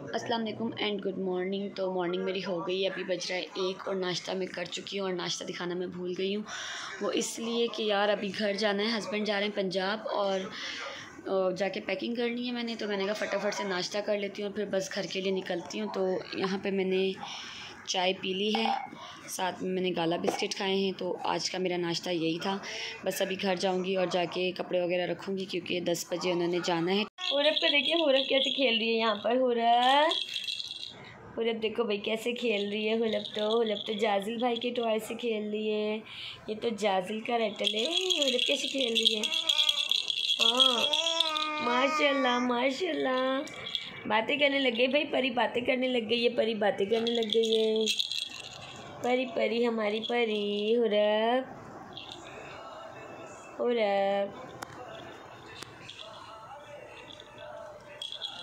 अस्सलाम वालेकुम and good morning. तो मॉर्निंग मेरी हो गई, अभी बज रहा है 1 और नाश्ता मैं कर चुकी हूँ। और नाश्ता दिखाना मैं भूल गई हूँ, वो इसलिए कि यार अभी घर जाना है, हस्बैंड जा रहे हैं पंजाब और जाके पैकिंग करनी है मैंने। तो मैंने कहा फटाफट से नाश्ता कर लेती हूँ और फिर बस घर के लिए निकलती हूँ। तो यहाँ पे मैंने चाय पी ली है, साथ में मैंने गाला बिस्किट खाए हैं। तो आज का मेरा नाश्ता यही था। बस अभी घर जाऊँगी और जाके कपड़े वगैरह रखूँगी क्योंकि 10 बजे उन्होंने जाना है। हुरब को देखिए, हुरब कैसे खेल रही है यहाँ पर। हुरब देखो भाई कैसे खेल रही है। हुरब तो जाजिल भाई के टॉय से खेल रही है। ये तो जाजिल का रेटल है। हुरब कैसे खेल रही है। हाँ माशाल्लाह माशाल्लाह, बातें करने लग गई भाई। परी बातें करने लग गई है, परी बातें करने लग गई है। परी परी हमारी परी। हुरब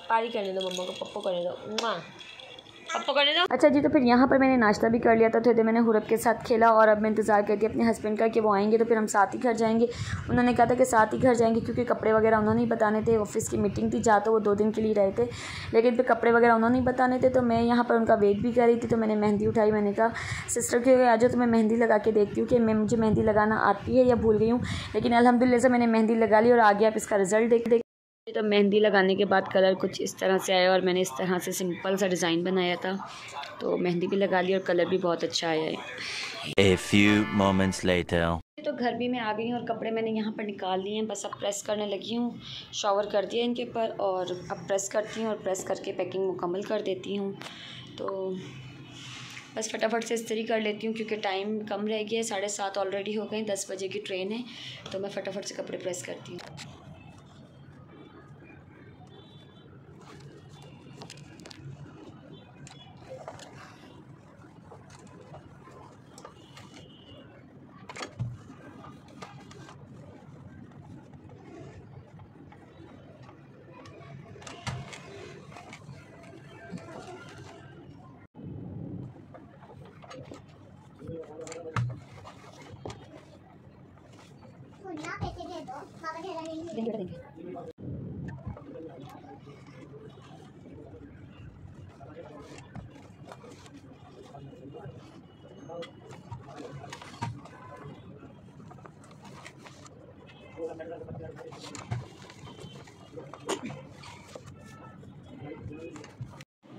पारी करने दो, मम्मा को पप्पो करने दो, पप्पो करने दो। अच्छा जी, तो फिर यहाँ पर मैंने नाश्ता भी कर लिया था। थोड़ी देर मैंने हुरब के साथ खेला और अब मैं इंतज़ार करती अपने हस्बैंड का कि वो आएंगे तो फिर हम साथ ही घर जाएंगे। उन्होंने कहा था कि साथ ही घर जाएंगे क्योंकि कपड़े वगैरह उन्होंने ही बताने थे। ऑफिस की मीटिंग थी जहाँ तो वो 2 दिन के लिए रहे थे, लेकिन फिर कपड़े वगैरह उन्होंने ही बताने थे। तो मैं यहाँ पर उनका वेट भी कर रही थी। तो मैंने मेहंदी उठाई, मैंने कहा सिस्टर के आ जाओ तो मैं मेहंदी लगा के देखती हूँ कि मुझे मेहंदी लगाना आती है या भूल गई हूँ। लेकिन अल्हम्दुलिल्लाह से मैंने मेहंदी लगा ली और आगे आप इसका रिज़ल्ट देख। तो मेहंदी लगाने के बाद कलर कुछ इस तरह से आया और मैंने इस तरह से सिंपल सा डिज़ाइन बनाया था। तो मेहंदी भी लगा ली और कलर भी बहुत अच्छा आया है। A few moments later. तो घर भी मैं आ गई हूँ और कपड़े मैंने यहाँ पर निकाल लिए हैं। बस अब प्रेस करने लगी हूँ। शावर कर दिया इनके ऊपर और अब प्रेस करती हूँ और प्रेस करके पैकिंग मुकम्मल कर देती हूँ। तो बस फटाफट से इस्त्री कर लेती हूँ क्योंकि टाइम कम रह गया है। 7:30 ऑलरेडी हो गए, 10 बजे की ट्रेन है। तो मैं फटाफट से कपड़े प्रेस करती हूँ।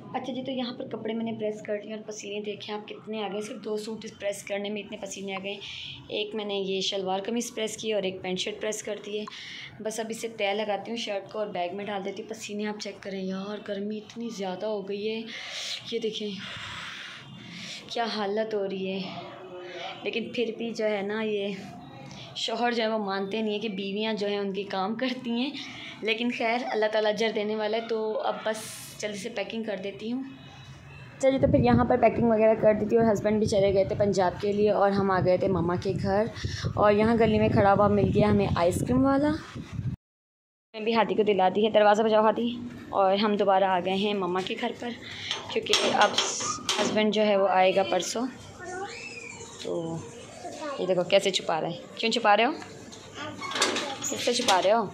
अच्छा जी, तो यहाँ पर कपड़े मैंने प्रेस कर लिए और पसीने देखें आप कितने आ गए। सिर्फ 2 सूट प्रेस करने में इतने पसीने आ गए। एक मैंने ये शलवार कमीज़ प्रेस की और एक पैंट शर्ट प्रेस कर दी है। बस अब इसे तय लगाती हूँ शर्ट को और बैग में डाल देती हूँ। पसीने आप चेक करें यार, गर्मी इतनी ज़्यादा हो गई है। ये देखें क्या हालत हो रही है। लेकिन फिर भी जो है ना, ये शौहर जो है वो मानते नहीं है कि बीवियाँ जो हैं उनकी काम करती हैं। लेकिन खैर अल्लाह ताला अजर देने वाला है। तो अब बस जल्दी से पैकिंग कर देती हूँ। चलिए, तो फिर यहाँ पर पैकिंग वगैरह कर दी थी और हस्बैंड भी चले गए थे पंजाब के लिए और हम आ गए थे मामा के घर। और यहाँ गली में खड़ा हुआ मिल गया हमें आइसक्रीम वाला। मैं भी हाथी को दिला दी है, दरवाज़ा बजाओ हाथी। और हम दोबारा आ गए हैं मामा के घर पर क्योंकि अब हस्बैंड जो है वो आएगा परसों। तो ये देखो कैसे छुपा रहे हैं। क्यों छुपा रहे हो, किससे छुपा रहे हो?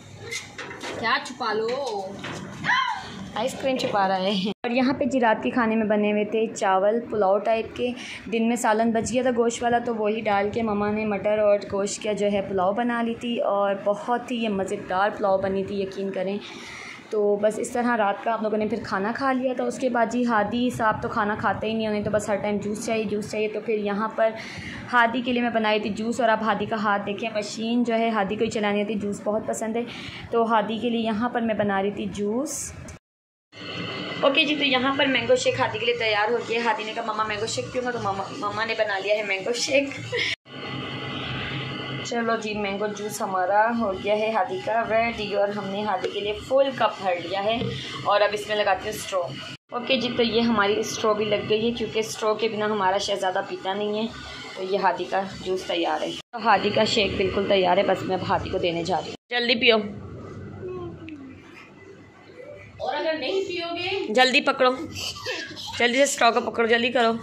क्या छुपा लो, आइसक्रीम छुपा रहे हैं। और यहाँ पे जी रात के खाने में बने हुए थे चावल पुलाव टाइप के। दिन में सालन बच गया था गोश्त वाला, तो वही डाल के मम्मा ने मटर और गोश्त का जो है पुलाव बना ली थी और बहुत ही ये मज़ेदार पुलाव बनी थी, यकीन करें। तो बस इस तरह रात का आप लोगों ने फिर खाना खा लिया था। उसके बाद जी हादी साहब तो खाना खाते ही नहीं, उन्हें तो बस हर टाइम जूस चाहिए। तो फिर यहाँ पर हादी के लिए मैं बनाई थी जूस। और आप हादी का हाथ देखिए, मशीन जो है हादी को ही चलानी आती, जूस बहुत पसंद है। तो हादी के लिए यहाँ पर मैं बना रही थी जूस। ओके जी, तो यहाँ पर मैंगो शेक हादी के लिए तैयार हो गया। हादी ने कहा मम्मा मैंगो शेक पीऊँगा, तो मम्मा ने बना लिया है मैंगो शेक। चलो जी, मैंगो जूस हमारा हो गया है हादी का रेडी। और हमने हादी के लिए फुल कप भर लिया है और अब इसमें लगाती हूँ स्ट्रॉ। ओके जी, तो ये हमारी स्ट्रॉ भी लग गई है क्योंकि स्ट्रॉ के बिना हमारा शहज़ादा पीता नहीं है। तो ये हादी का जूस तैयार है। तो हादी का शेक बिल्कुल तैयार है, बस मैं अब हादी को देने जा रही हूँ। जल्दी पियो, और अगर नहीं पियोगे जल्दी पकड़ो, जल्दी से स्ट्रॉ को पकड़ो, जल्दी करो,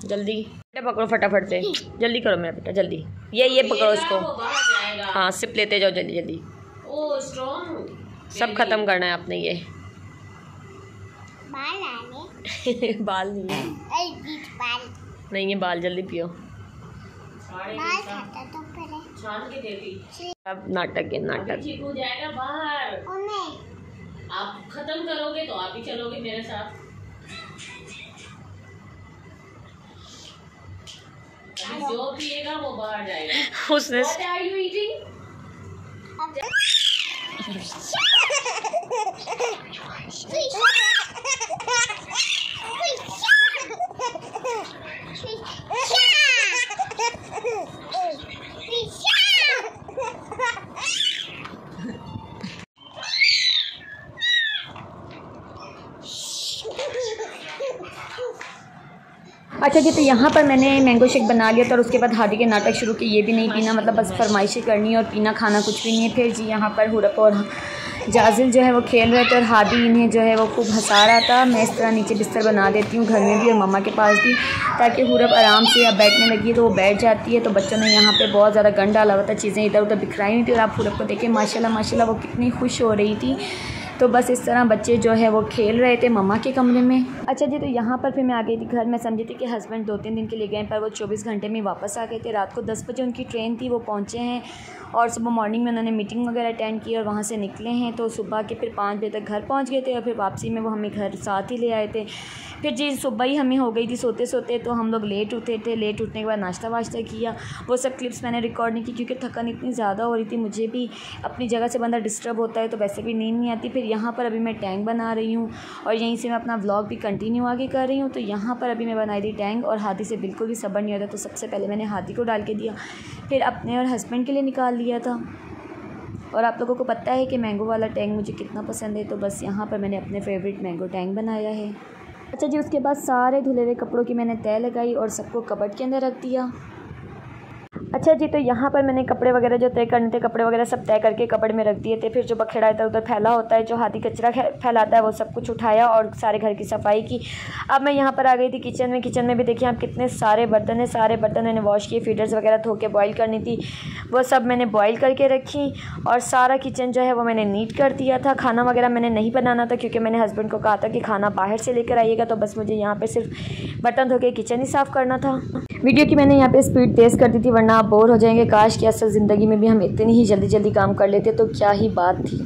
जल्दी बेटा पकड़ो फटाफट से, जल्दी करो मेरा बेटा जल्दी। ये पकड़ो इसको, हाँ सिप लेते जाओ जल्दी जल्दी। ओ स्ट्रॉन्ग सब ख़त्म करना है आपने ये। बाल आने बाल नहीं है, बाल नहीं है बाल, जल्दी पियो। बाल खाता तो पहले छान के देती। अब नाटक है नाटक। ठीक हो जाएगा बाहर। और मैं आप खत्म करोगे तो आप ही चलोगे मेरे साथ। अभी जो पिएगा वो बाहर जाएगा। उसने What are you eating? अच्छा जी, तो यहाँ पर मैंने मैंगो शेक बना लिया था और उसके बाद हादी के नाटक शुरू किए। ये भी नहीं पीना, मतलब बस फरमाइशी करनी है और पीना खाना कुछ भी नहीं है। फिर जी यहाँ पर हुरप और जाजिल जो है वो खेल रहे थे और हादी इन्हें जो है वो खूब हंसा रहा था। मैं इस तरह नीचे बिस्तर बना देती हूँ घर में भी और मम्मा के पास भी, ताकि हुरप आराम से अब बैठने लगी है तो वो बैठ जाती है। तो बच्चों ने यहाँ पे बहुत ज़्यादा गंद डाला हुआ था, चीज़ें इधर उधर बिखराई हुई थी और आप हुरप को देखें माशाल्लाह माशाल्लाह वो कितनी खुश हो रही थी। तो बस इस तरह बच्चे जो है वो खेल रहे थे मम्मा के कमरे में। अच्छा जी, तो यहाँ पर फिर मैं आ गई थी घर। मैं समझी थी कि हस्बैंड 2-3 दिन के लिए गए, पर वो 24 घंटे में वापस आ गए थे। रात को 10 बजे उनकी ट्रेन थी, वो पहुँचे हैं और सुबह मॉर्निंग में उन्होंने मीटिंग वगैरह अटेंड की और वहाँ से निकले हैं। तो सुबह के फिर 5 बजे तक घर पहुँच गए थे और फिर वापसी में वो हमें घर साथ ही ले आए थे। फिर जी सुबह ही हमें हो गई थी सोते सोते, तो हम लोग लेट उठे थे। लेट उठने के बाद नाश्ता वाश्ता किया। वो सब क्लिप्स मैंने रिकॉर्ड नहीं की क्योंकि थकान इतनी ज़्यादा हो रही थी। मुझे भी अपनी जगह से बंदा डिस्टर्ब होता है तो वैसे भी नींद नहीं आती। फिर यहाँ पर अभी मैं टैंग बना रही हूँ और यहीं से मैं अपना व्लॉग भी कंटिन्यू आगे कर रही हूँ। तो यहाँ पर अभी मैं बनाई थी टैंग और हादी से बिल्कुल भी सब्र नहीं होता, तो सबसे पहले मैंने हादी को डाल के दिया, फिर अपने और हस्बैंड के लिए निकाल लिया था। और आप लोगों को पता है कि मैंगो वाला टैंग मुझे कितना पसंद है, तो बस यहाँ पर मैंने अपने फेवरेट मैंगो टैंग बनाया है। अच्छा जी, उसके बाद सारे धुले हुए कपड़ों की मैंने तह लगाई और सबको कबर्ड के अंदर रख दिया। अच्छा जी, तो यहाँ पर मैंने कपड़े वगैरह जो तय करने थे, कपड़े वगैरह सब तय करके कपड़ में रख दिए थे। फिर जो बखेड़ा इधर उधर फैला होता है, जो हाथी कचरा फैलाता है, वो सब कुछ उठाया और सारे घर की सफाई की। अब मैं यहाँ पर आ गई थी किचन में। किचन में भी देखिए आप कितने सारे बर्तन हैं। सारे बर्तन मैंने वॉश किए, फीडर्स वगैरह धो के बॉयल करनी थी, वो सब मैंने बॉयल करके रखी और सारा किचन जो है वो मैंने नीट कर दिया था। खाना वगैरह मैंने नहीं बनाना था क्योंकि मैंने हस्बैंड को कहा था कि खाना बाहर से लेकर आइएगा, तो बस मुझे यहाँ पर सिर्फ बर्तन धो के किचन ही साफ़ करना था। वीडियो की मैंने यहाँ पे स्पीड तेज़ कर दी थी वरना आप बोर हो जाएंगे। काश कि असल ज़िंदगी में भी हम इतनी ही जल्दी जल्दी काम कर लेते तो क्या ही बात थी।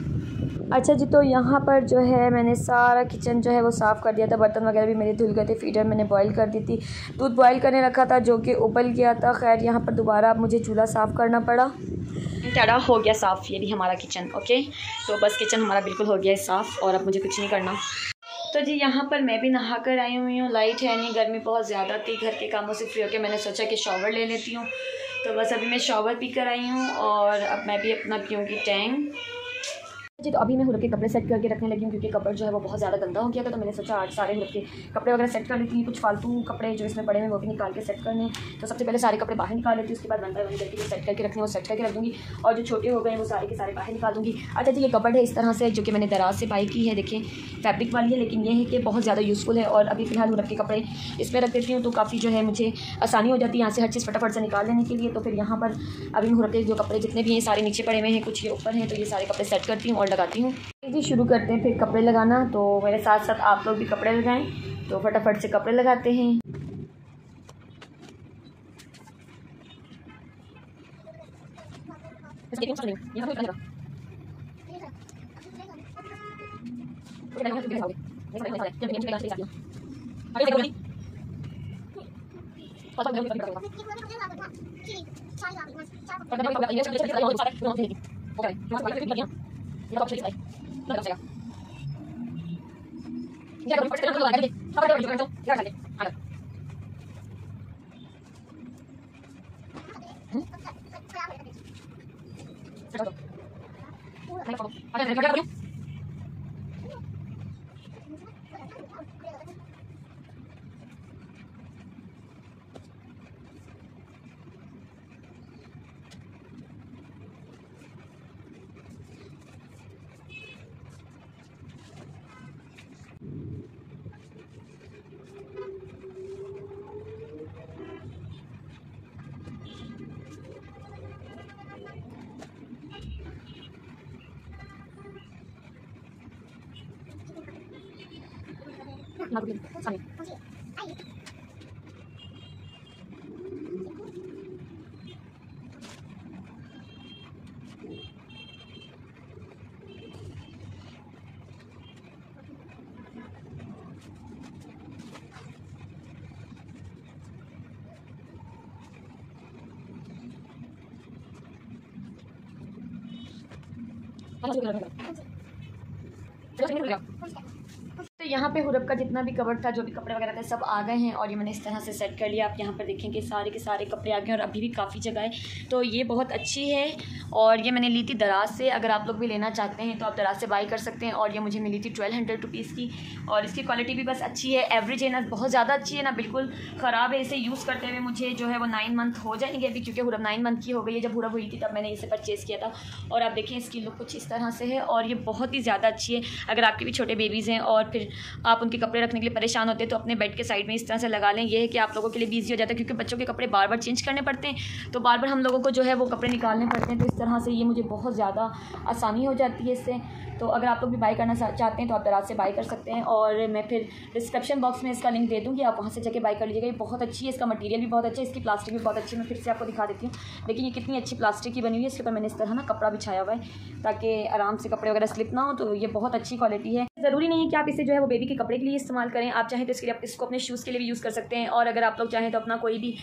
अच्छा जी, तो यहाँ पर जो है मैंने सारा किचन जो है वो साफ़ कर दिया था। बर्तन वगैरह भी मेरे धुल गए थे। फीडर मैंने बॉईल कर दी थी। दूध बॉईल करने रखा था जो कि उबल गया था। खैर यहाँ पर दोबारा अब मुझे चूल्हा साफ़ करना पड़ा। टाड़ा हो गया साफ़, ये भी हमारा किचन। ओके, तो बस किचन हमारा बिल्कुल हो गया है साफ़ और अब मुझे कुछ नहीं करना। तो जी यहाँ पर मैं भी नहा कर आई हुई हूँ। लाइट है नहीं, गर्मी बहुत ज़्यादा थी। घर के कामों से फ्री होकर मैंने सोचा कि शॉवर ले लेती हूँ, तो बस अभी मैं शॉवर पी कर आई हूँ और अब मैं भी अपना पीऊँगी टैंग। जी, तो अभी मैं हुरप के कपड़े सेट करके रखने लगी हूँ क्योंकि कपड़ जो है वो बहुत ज़्यादा गंदा हो गया था। तो मैंने सोचा आज सारे हुरप के कपड़े वगैरह सेट कर लेती हूँ। कुछ फालतू कपड़े जो इसमें पड़े हैं वो भी निकाल के सेट करने। तो सबसे पहले सारे कपड़े बाहर निकाल लेती हूँ, उसके बाद वन बाय वन करके जो सेट करके रखने वो सेट करके रख दूँगी और जो छोटे हो गए वो सारे के सारे बाहर निकाल दूँगी। अच्छा जी, ये कपड़ है इस तरह से जो कि मैंने दराज से बाई की है। देखिए फैब्रिक वाली है, लेकिन ये है कि बहुत ज़्यादा यूज़फुल है। और अभी फ़िलहाल हुरप के कपड़े इसमें रख देती हूँ तो काफ़ी जो है मुझे आसानी हो जाती है यहाँ से हर चीज़ फटाफट से निकाल लेने के लिए। तो फिर यहाँ पर अभी हुरप के जो कपड़े जितने भी हैं सारे नीचे पड़े हुए हैं, कुछ ये ऊपर हैं, तो ये सारे कपड़े सेट करती हूँ और लगाती हूँ। जी शुरू करते हैं फिर कपड़े लगाना। तो मेरे साथ साथ आप लोग भी कपड़े लगाएं, तो फटाफट से कपड़े लगाते हैं। तो यहाँ पे हुरब का जितना भी कवर था, जो भी कपड़े वगैरह थे, सब आ गए हैं और ये मैंने इस तरह से सेट कर लिया। आप यहाँ पर देखेंगे सारे के सारे कपड़े आ गए और अभी भी काफ़ी जगह है, तो ये बहुत अच्छी है। और ये मैंने ली थी दराज से। अगर आप लोग भी लेना चाहते हैं तो आप दराज से बाई कर सकते हैं। और ये मुझे मिली थी 1200 रुपीज़ की और इसकी क्वालिटी भी बस अच्छी है, एवरेज है, ना बहुत ज़्यादा अच्छी है ना बिल्कुल ख़राब है। इसे यूज़ करते हुए मुझे जो है वो 9 मंथ हो जाएंगे अभी, क्योंकि हुरब 9 मंथ की हो गई है। जब हुरब हुई थी तब मैंने इसे परचेज़ किया था। और आप देखें इसकी लुक कुछ इस तरह से है और ये बहुत ही ज़्यादा अच्छी है। अगर आपके भी छोटे बेबीज़ हैं और फिर आप उनके कपड़े रखने के लिए परेशान होते हैं तो अपने बेड के साइड में इस तरह से लगा लें। ये है कि आप लोगों के लिए भी ईजी हो जाता है, क्योंकि बच्चों के कपड़े बार बार चेंज करने पड़ते हैं, तो बार बार हम लोगों को जो है वो कपड़े निकालने पड़ते हैं। तो इस तरह से ये मुझे बहुत ज़्यादा आसानी हो जाती है इससे। तो अगर आप लोग भी बाई करना चाहते हैं तो आप दराज से बाई कर सकते हैं और मैं फिर डिस्क्रिप्शन बॉक्स में इसका लिंक दे दूँगी, आप वहाँ से जाके बाई कर लीजिएगा। ये बहुत अच्छी है, इसका मटीरियल भी बहुत अच्छा है, इसकी प्लास्टिक भी बहुत अच्छी है। मैं फिर से आपको दिखा देती हूँ। देखिए ये कितनी अच्छी प्लास्टिक की बनी हुई है। इसके ऊपर मैंने इस तरह ना कपड़ा बिछाया हुआ है ताकि आराम से कपड़े वगैरह स्लिप ना हो। तो ये बहुत अच्छी क्वालिटी है। ज़रूरी नहीं है कि आप इसे जो है वो बेबी के कपड़े के लिए इस्तेमाल करें, आप चाहें तो इसके लिए इसको अपने शूज़ के लिए भी यूज़ कर सकते हैं। और अगर आप लोग चाहें तो अपना कोई भी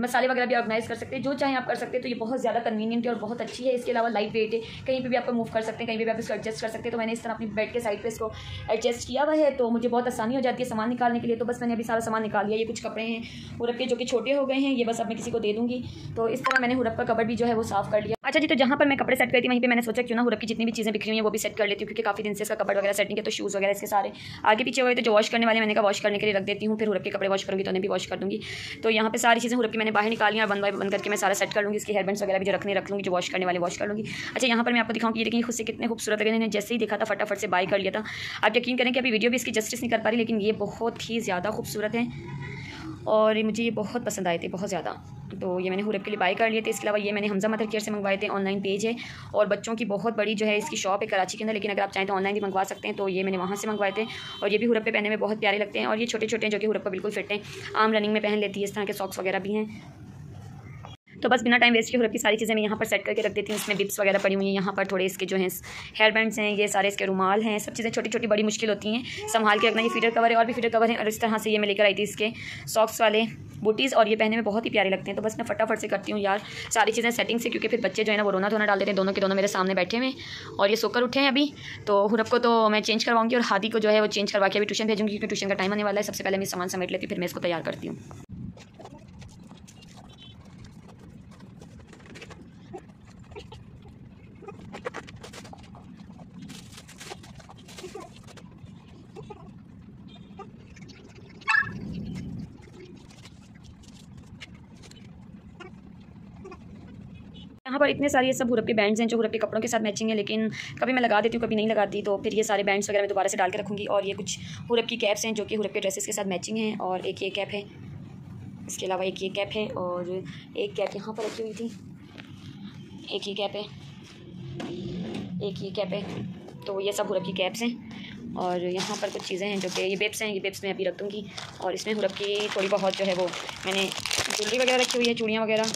मसाले वगैरह भी ऑर्गेनाइज कर सकते हैं, जो चाहें आप कर सकते हैं। तो ये बहुत ज़्यादा कन्वीनियंट है और बहुत अच्छी है। इसके अलावा लाइट वेट है, कहीं पर भी आपको मूव कर सकते हैं, कहीं पर भी आप इसको एडजस्ट कर सकते हैं। तो मैंने इस तरह अपनी बेड के साइड पे इसको एडजस्ट किया हुआ है, तो मुझे बहुत आसानी हो जाती है सामान निकालने के लिए। तो बस मैंने अभी सारा सामान निकाल लिया। ये कुछ कपड़े हैं हुरब के जो कि छोटे हो गए हैं, ये बस अब मैं किसी को दे दूँगी। तो इस तरह मैंने हुरब का कबर्ड भी जो है वो साफ़ कर लिया। अच्छा जी, तो जहाँ पर मैं कपड़े सेट करती थी वहीं पे मैंने सोचा क्यों ना हुरब की जितनी भी चीज़ें बिखरी हुई हैं वो भी सेट कर लेती हूँ, क्योंकि काफ़ी दिन से इसका कपड़ वगैरह सेट नहीं किया। तो शूज़ वगैरह इसके सारे आगे पीछे हुए थे जो वॉश करने वाले, मैंने कहा वॉश करने के लिए रख देती हूँ, फिर हुरब के कपड़े वॉश करूँगी तो उन्हें भी वॉश कर दूँगी। तो यहाँ पे सारी चीज़ें हुरब की मैंने बाहर निकाली और वन बाय वन करके मैं सारा सेट कर लूँगी। इसके हेयरबैंड्स वगैरह भी जो रख लूँगी, जो वॉश करने वाले वॉश कर लूँगी। अच्छा, यहाँ पर मैं आपको दिखाऊँ कि ये देखिए खुद से कितने खूबसूरत लगे। मैंने जैसे ही देखा था फटाफट से बाय कर लिया था। आप यकीन करें कि अभी वीडियो भी इसकी जस्टिस नहीं कर पा रही, लेकिन ये बहुत ही ज़्यादा खूबसूरत है और मुझे ये बहुत पसंद आए थे, बहुत ज़्यादा। तो ये मैंने हुरब के लिए बाय कर लिए थे। इसके अलावा ये मैंने हमजा मदर केयर से मंगवाए थे, ऑनलाइन पेज है और बच्चों की बहुत बड़ी जो है इसकी शॉप है कराची के अंदर, लेकिन अगर आप चाहें तो ऑनलाइन भी मंगवा सकते हैं। तो ये मैंने वहाँ से मंगवाए थे और ये भी हुरब पे पहनने में बहुत प्यारे लगते हैं और ये छोटे छोटे हैं जो कि हुरब पर बिल्कुल फिट हैं, आम रनिंग में पहन लेती है। इस तरह के सॉक्स वगैरह भी हैं। तो बस बिना टाइम वेस्ट किए हुरब की सारी चीज़ें मैं यहाँ पर सेट करके रख देती हूँ। इसमें बिप्स वगैरह पड़ी हुई हैं, यहाँ पर थोड़े इसके जो हैं हेयर बैंड्स हैं, ये सारे इसके रुमाल हैं, सब चीज़ें छोटी छोटी बड़ी मुश्किल होती हैं संभाल के रखना। ये फीडर कवर है और भी फीडर कवर है और इस तरह से ये मैं लेकर आई थी इसके सॉक्स वाले बूटीज़ और ये पहनने में बहुत ही प्यारे लगते हैं। तो बस मैं फटाफट से करती हूँ यार सारी चीज़ें सेटिंग से, क्योंकि फिर बच्चे जो है ना वो रोना धोना डाल देते हैं। दोनों के दोनों मेरे सामने बैठे हुए और ये सोकर उठे हैं अभी। तो हुरब को तो मैं चेंज करवाऊँगी और हादी को जो है वो चेंज करवा के अभी ट्यूशन भेजूँगी, क्योंकि ट्यूशन का टाइम आने वाला है। सबसे पहले मैं सामान समेट लेती हूँ, फिर मैं इसको तैयार करती हूँ। यहाँ पर इतने सारे ये सब हुरब के बैंड्स हैं जो हुरब के कपड़ों के साथ मैचिंग है, लेकिन कभी मैं लगा देती हूँ कभी नहीं लगाती। तो फिर ये सारे बैंड्स वगैरह मैं दोबारा से डाल के रखूँगी। और ये कुछ हुरब की कैप्स हैं जो कि हुरब के ड्रेसेस के साथ मैचिंग हैं और एक ये कैप है, इसके अलावा एक ये कैप है और एक कैप यहाँ पर रखी हुई थी, एक ये कैप है, एक ये कैप है। तो ये सब हुरब की कैप्स हैं और यहाँ पर कुछ चीज़ें हैं जो कि ये बेब्स हैं, ये बेब्स मैं अभी रख दूँगी। और इसमें हुरब की थोड़ी बहुत जो है वो मैंने ज्वेलरी वगैरह रखी हुई है, चूड़ियाँ वगैरह।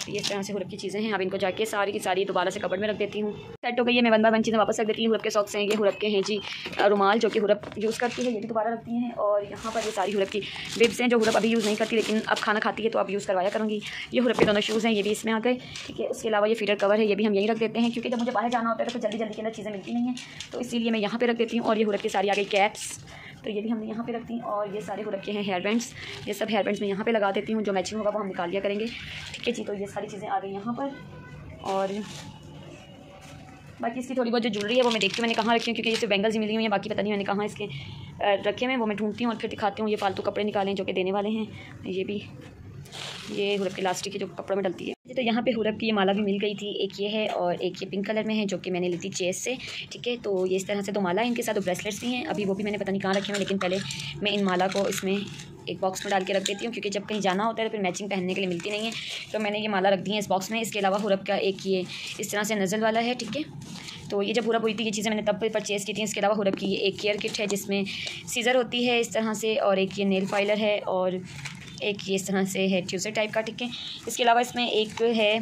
ये इस तरह से हुरब की चीज़ें हैं। अब इनको जाके सारी की सारी दोबारा से कबर्ड में रख देती हूँ। सेट हो गई है, मैं वन बाय वन चीज़ें वापस रख देती हूँ। हुरब के सॉक्स हैं, ये हुरब के हैं जी रुमाल जो कि हुरब यूज़ करती है, ये भी दोबारा रखती हैं। और यहाँ पर ये सारी हुरब की बिब्स हैं जो हुरब अभी यूज़ नहीं करती, लेकिन अब खाना खाती है तो अब यूज़ करवाया करूँगी। ये हुरब के दोनों शूज़ हैं, ये भी इसमें आ गए, ठीक है। उसके अलावा ये फीडर कवर है, ये भी हम यहीं रख देते हैं, क्योंकि जब मुझे बाहर जाना होता है तो जल्दी जल्दी के अंदर चीज़ें मिलती नहीं हैं, तो इसीलिए मैं यहाँ पर रख देती हूँ। और ये हुरब की सारी आ गई कैप्स, तो ये भी हमने यहाँ पे रख दी। और ये सारे हुरब के हैं हेयर बैंड्स, ये सब हेयर बैंड्स मैं यहाँ पे लगा देती हूँ, जो मैचिंग होगा वो हम निकाल लिया करेंगे, ठीक है जी। तो ये सारी चीज़ें आ गई यहाँ पर। और बाकी इसकी थोड़ी बहुत जो ज्वेलरी है वो मैं देखती हूँ मैंने कहाँ रखी हूँ, क्योंकि ये सिर्फ बैंगल्स ही मिली हुई हैं, बाकी पता नहीं मैंने कहाँ इसके रखे हुए हैं, वो मैं ढूंढती हूँ और फिर दिखाती हूँ। ये फालतू कपड़े निकालें जो कि देने वाले हैं, ये भी ये हुरब की इलास्टिक की जो कपड़ों में डलती है। तो यहाँ पे हुरब की ये माला भी मिल गई थी, एक ये है और एक ये पिंक कलर में है जो कि मैंने ली थी चेस से, ठीक है। तो ये इस तरह से दो माला है, इनके साथ दो ब्रेसलेट्स भी हैं, अभी वो भी मैंने पता नहीं कहाँ रखे हैं, लेकिन पहले मैं इन माला को इसमें एक बॉक्स में डाल के रख देती हूँ, क्योंकि जब कहीं जाना होता है तो फिर मैचिंग पहनने के लिए मिलती नहीं है। तो मैंने ये माला रख दी है इस बॉक्स में। इसके अलावा हुरब का एक ये इस तरह से नज़ल वाला है, ठीक है। तो ये जब हुरब हुई थी ये चीज़ें मैंने तब परचेज़ की थी। इसके अलावा हुरब की ये एक केयर किट है जिसमें सीज़र होती है इस तरह से, और एक ये नेल फाइलर है, और एक ये इस तरह से है ट्यूज़र टाइप का, ठीक है। इसके अलावा इसमें एक है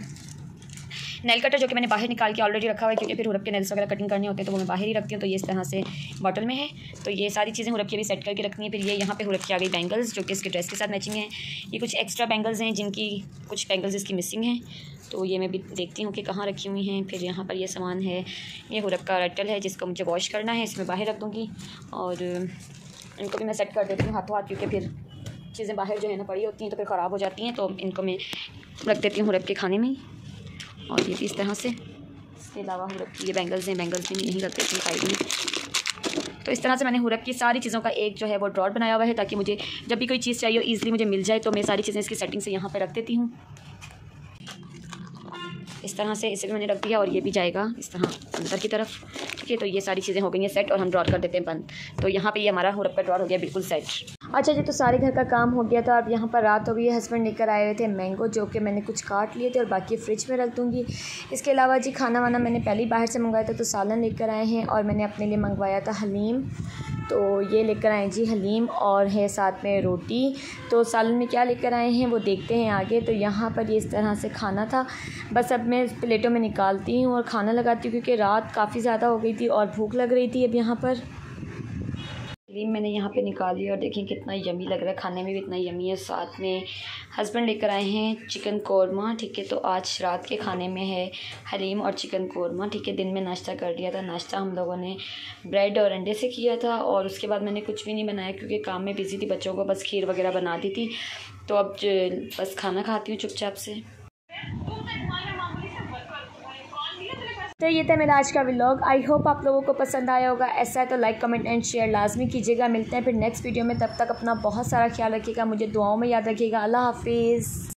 नेल कटर जो कि मैंने बाहर निकाल के ऑलरेडी रखा हुआ है, क्योंकि फिर हुरब के नेल्स वगैरह कटिंग करने होते हैं तो वो मैं बाहर ही रखती हूँ। तो ये इस तरह से बॉटल में है। तो ये सारी चीज़ें हुरब की भी सेट करके रखनी है। फिर ये यहाँ पे हुरब की आ गई बैंगल्स जो कि इसके ड्रेस के साथ मैचिंग है। ये कुछ एक्स्ट्रा बैंगल्स हैं जिनकी कुछ बैंगल्स इसकी मिसिंग हैं, तो ये मैं भी देखती हूँ कि कहाँ रखी हुई हैं। फिर यहाँ पर ये सामान है, ये हुरब का रट्टल है जिसको मुझे वॉश करना है, इसमें बाहर रख दूँगी और इनको भी मैं सेट कर देती हूँ हाथों हाथ, क्योंकि फिर चीज़ें बाहर जो है ना पड़ी होती हैं तो फिर ख़राब हो जाती हैं। तो इनको मैं रख देती हूँ हुरब के खाने में, और ये भी इस तरह से। इसके अलावा हुरब की ये बैंगल्स हैं, बैंगल्स भी यहीं रख देती हूँ साइड में। तो इस तरह से मैंने हुरब की सारी चीज़ों का एक जो है वो ड्रॉर बनाया हुआ है, ताकि मुझे जब भी कोई चीज़ चाहिए हो ईज़िली मुझे मिल जाए। तो मैं सारी चीज़ें इसकी सेटिंग से यहाँ पर रख देती हूँ इस तरह से। इसे भी मैंने रख दिया और ये भी जाएगा इस तरह अंदर की तरफ, ठीक है। तो ये सारी चीज़ें हो गई हैं सेट और हम ड्रॉर कर देते हैं बंद। तो यहाँ पे ये हमारा हुरब का ड्रॉर हो गया बिल्कुल सेट। अच्छा जी, तो सारे घर का काम हो गया था। अब यहाँ पर रात हो गई है। हस्बैंड लेकर आए हुए थे मैंगो जो कि मैंने कुछ काट लिए थे और बाकी फ्रिज में रख दूँगी। इसके अलावा जी खाना वाना मैंने पहले ही बाहर से मंगवाया था, तो सालन लेकर आए हैं, और मैंने अपने लिए मंगवाया था हलीम। तो ये लेकर आए जी हलीम, और है साथ में रोटी। तो सालन में क्या लेकर आए हैं वो देखते हैं आगे। तो यहाँ पर ये इस तरह से खाना था। बस अब मैं प्लेटों में निकालती हूँ और खाना लगाती हूँ, क्योंकि रात काफ़ी ज़्यादा हो गई थी और भूख लग रही थी। अब यहाँ पर हलीम मैंने यहाँ पे निकाल लिया और देखें कितना यमी लग रहा है, खाने में भी इतना यमी है। साथ में हस्बैंड लेकर आए हैं चिकन कोरमा, ठीक है। तो आज रात के खाने में है हलीम और चिकन कोरमा, ठीक है। दिन में नाश्ता कर लिया था। नाश्ता हम लोगों ने ब्रेड और अंडे से किया था, और उसके बाद मैंने कुछ भी नहीं बनाया क्योंकि काम में बिज़ी थी, बच्चों को बस खीर वगैरह बना दी थी। तो अब बस खाना खाती हूँ चुपचाप से। तो ये था मेरा आज का व्लॉग। आई होप आप लोगों को पसंद आया होगा। ऐसा है तो लाइक कमेंट एंड शेयर लाजमी कीजिएगा। मिलते हैं फिर नेक्स्ट वीडियो में। तब तक अपना बहुत सारा ख्याल रखिएगा, मुझे दुआओं में याद रखिएगा। अल्लाह हाफिज़।